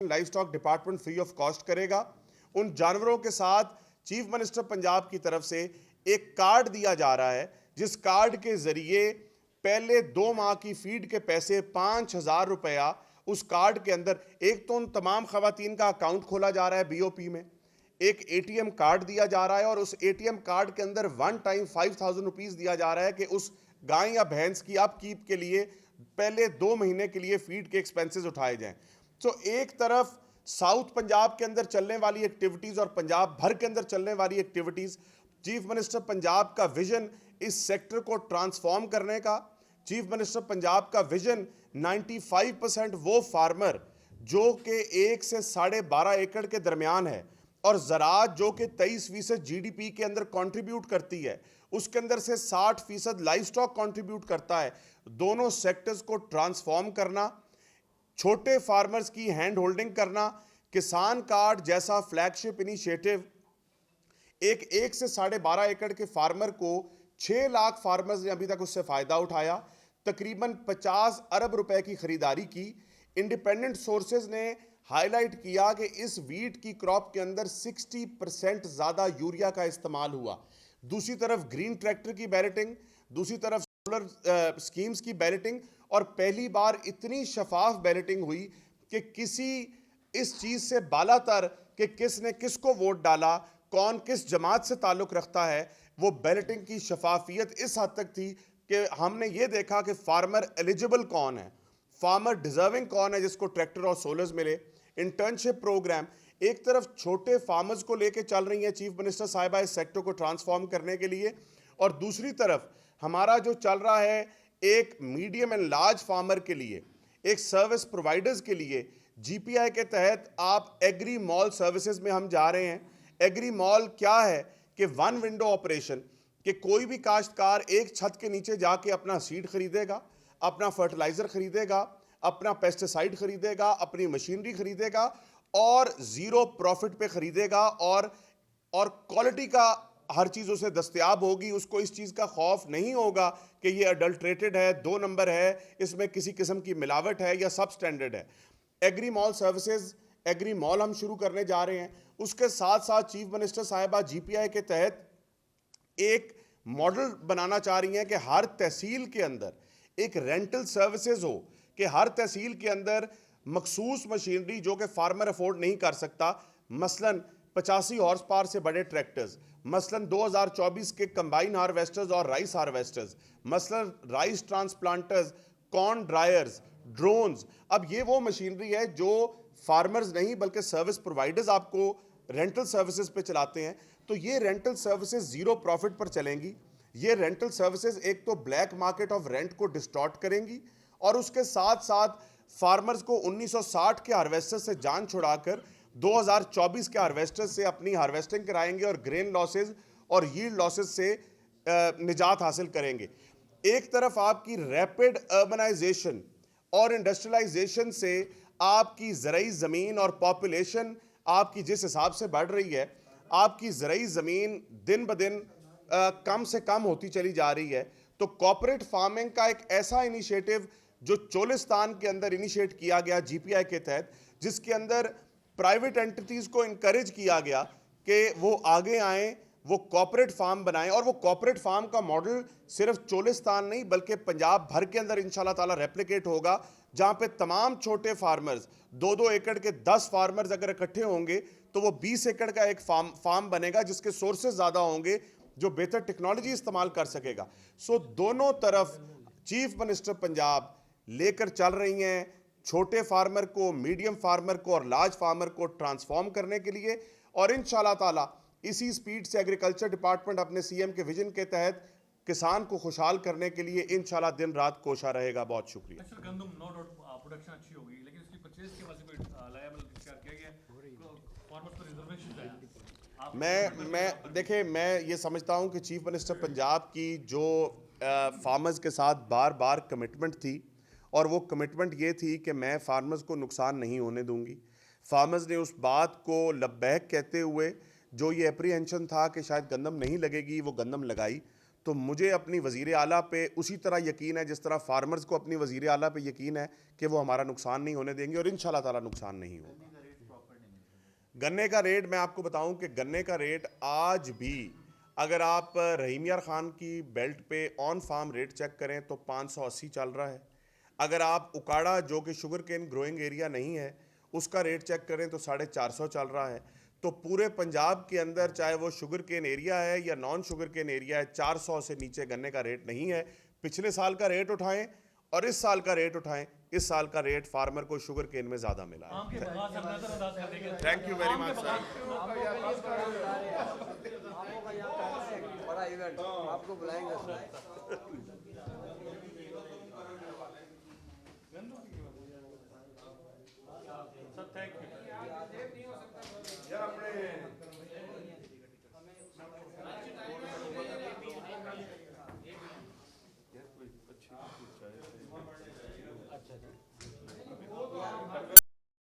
Live stock department free of cost करेगा। उन जानवरों के साथ चीफ मिनिस्टर पंजाब की तरफ से एक कार्ड दिया जा रहा है, जिस कार्ड के जरिए पहले 2 माह की फीड के पैसे 5,000 रुपया उस कार्ड के अंदर, एक तो उन तमाम खवातीन का अकाउंट खोला जा रहा है बीओपी में, एक एटीएम कार्ड दिया जा रहा है और उस एटीएम कार्ड के अंदर वन टाइम 5,000 रुपीज दिया जा रहा है कि उस गाय या भैंस की अपकीप के लिए पहले 2 महीने के लिए फीड के एक्सपेंसेस उठाए जाएं। तो एक तरफ साउथ पंजाब के अंदर चलने वाली एक्टिविटीज और पंजाब भर के अंदर चलने वाली एक्टिविटीज, चीफ मिनिस्टर पंजाब का विजन इस सेक्टर को ट्रांसफॉर्म करने का, चीफ मिनिस्टर पंजाब का विजन 95% वो फार्मर जो कि 1 से 12.5 एकड़ के दरमियान है और ज़राअत जो कि 23% जीडीपी के अंदर कंट्रीब्यूट करती है, उसके अंदर से 60% लाइव स्टॉक कंट्रीब्यूट करता है, दोनों सेक्टर्स को ट्रांसफॉर्म करना, छोटे फार्मर्स की हैंड होल्डिंग करना, किसान कार्ड जैसा फ्लैगशिप इनिशिएटिव एक से 12.5 एकड़ के फार्मर को 6 लाख फार्मर्स ने अभी तक उससे फायदा उठाया, तकरीबन 50 अरब रुपए की खरीदारी की। इंडिपेंडेंट सोर्सेज ने हाईलाइट किया कि इस वीट की क्रॉप के अंदर 60% ज़्यादा यूरिया का इस्तेमाल हुआ। दूसरी तरफ ग्रीन ट्रैक्टर की बैलेटिंग, दूसरी तरफ सोलर स्कीम्स की बैलेटिंग, और पहली बार इतनी शफाफ बैलेटिंग हुई कि किसी इस चीज़ से बालातर कि किसने किसको वोट डाला, कौन किस जमात से ताल्लुक़ रखता है, वो बैलेटिंग की शफाफियत इस हद तक थी कि हमने ये देखा कि फार्मर एलिजिबल कौन है, फार्मर डिजर्विंग कौन है जिसको ट्रैक्टर और सोलर्स मिले। इंटर्नशिप प्रोग्राम एक तरफ छोटे फार्मर्स को लेके चल रही है चीफ मिनिस्टर साहिबा इस सेक्टर को ट्रांसफॉर्म करने के लिए, और दूसरी तरफ हमारा जो चल रहा है एक मीडियम एंड लार्ज फार्मर के लिए, एक सर्विस प्रोवाइडर्स के लिए जीपीआई के तहत आप एग्री मॉल सर्विसेज में हम जा रहे हैं। एग्री मॉल क्या है कि वन विंडो ऑपरेशन, कि कोई भी काश्तकार एक छत के नीचे जाके अपना सीड खरीदेगा, अपना फर्टिलाइजर खरीदेगा, अपना पेस्टिसाइड खरीदेगा, अपनी मशीनरी खरीदेगा और ज़ीरो प्रॉफिट पे खरीदेगा, और क्वालिटी का हर चीज़ उसे दस्तयाब होगी। उसको इस चीज़ का खौफ नहीं होगा कि ये अडल्ट्रेटेड है, 2 नंबर है, इसमें किसी किस्म की मिलावट है या सब स्टैंडर्ड है। Agri mall services, agri mall हम शुरू करने जा रहे हैं। उसके साथ साथ चीफ मिनिस्टर साहिबा जीपीआई के तहत एक मॉडल बनाना चाह रही हैं कि हर तहसील के अंदर एक रेंटल सर्विसेज हो, कि हर तहसील के अंदर मखसूस मशीनरी जो कि फार्मर अफोर्ड नहीं कर सकता, मसलन 85 हॉर्स पावर से बड़े ट्रैक्टर्स, मसलन 2024 के कंबाइन हार्वेस्टर्स और राइस हार्वेस्टर्स, मसलन राइस ट्रांसप्लांटर्स, कॉर्न ड्रायर्स, ड्रोन्स। अब ये वो मशीनरी है जो फार्मर्स नहीं बल्कि सर्विस प्रोवाइडर्स आपको रेंटल सर्विसेज पे चलाते हैं। तो ये रेंटल सर्विसेज ज़ीरो प्रॉफिट पर चलेंगी। ये रेंटल सर्विसेज एक तो ब्लैक मार्केट ऑफ रेंट को डिस्टॉर्ट करेंगी और उसके साथ साथ फार्मर्स को 1960 के हार्वेस्टर से जान छुड़ाकर 2024 के हार्वेस्टर से अपनी हार्वेस्टिंग कराएंगे और ग्रेन लॉसेज और यील्ड लॉसेज से निजात हासिल करेंगे। एक तरफ आपकी रैपिड अर्बनाइजेशन और इंडस्ट्रियलाइजेशन से आपकी ज़रई ज़मीन और पॉपुलेशन आपकी जिस हिसाब से बढ़ रही है, आपकी ज़रई ज़मीन दिन ब दिन कम से कम होती चली जा रही है। तो कॉर्पोरेट फार्मिंग का एक ऐसा इनिशिएटिव जो चोलिस्तान के अंदर इनिशिएट किया गया जीपीआई के तहत, जिसके अंदर प्राइवेट एंटिटीज़ को इनकरेज किया गया कि वो आगे आएँ, वो कॉर्पोरेट फार्म बनाएं, और वो कॉर्पोरेट फार्म का मॉडल सिर्फ चोलिस्तान नहीं बल्कि पंजाब भर के अंदर इंशाल्लाह ताला रेप्लिकेट होगा, जहां पे तमाम छोटे फार्मर्स 2-2 एकड़ के 10 फार्मर्स अगर इकट्ठे होंगे तो वो 20 एकड़ का एक फार्म बनेगा जिसके सोर्सेज ज़्यादा होंगे, जो बेहतर टेक्नोलॉजी इस्तेमाल कर सकेगा। सो दोनों तरफ चीफ मिनिस्टर पंजाब लेकर चल रही हैं छोटे फार्मर को, मीडियम फार्मर को और लार्ज फार्मर को ट्रांसफॉर्म करने के लिए, और इंशाल्लाह ताला इसी स्पीड से एग्रीकल्चर डिपार्टमेंट अपने सीएम के विजन के तहत किसान को खुशहाल करने के लिए इंशाल्लाह दिन रात कोशा रहेगा। बहुत शुक्रिया। गंदम नो डाउट प्रोडक्शन अच्छी होगी, लेकिन इसकी परचेज के वास्ते कोई लायबल किया गया फार्मर्स को रिजर्वेशन है। मैं देखिए, मैं ये समझता हूँ कि चीफ मिनिस्टर पंजाब की जो फार्मर्स के साथ बार बार कमिटमेंट थी, और वो कमिटमेंट ये थी कि मैं फार्मर्स को नुकसान नहीं होने दूंगी। फार्मर्स ने उस बात को लब्बैक कहते हुए, जो ये एप्रीहेंशन था कि शायद गंदम नहीं लगेगी, वो गंदम लगाई। तो मुझे अपनी वज़ीर आला पे उसी तरह यकीन है जिस तरह फार्मर्स को अपनी वज़ीर आला पे यकीन है कि वो हमारा नुकसान नहीं होने देंगे, और इंशाल्लाह ताला नुकसान नहीं होगा। गन्ने का रेट मैं आपको बताऊं कि गन्ने का रेट आज भी अगर आप रहीम यार खान की बेल्ट पे ऑन फार्म रेट चेक करें तो 580 चल रहा है। अगर आप उकाड़ा जो कि शुगर केन ग्रोइंग एरिया नहीं है उसका रेट चेक करें तो 450 चल रहा है। तो पूरे पंजाब के अंदर चाहे वो शुगर केन एरिया है या नॉन शुगर केन एरिया है, 400 से नीचे गन्ने का रेट नहीं है। पिछले साल का रेट उठाएं और इस साल का रेट उठाएं, इस साल का रेट फार्मर को शुगर केन में ज़्यादा मिला है। आम के बगास से नजरअंदाज कर देंगे। Thank you very much sir. बड़ा इवेंट आपको बुलाएंगे सर। Sir thank you. यार अपने अच्छा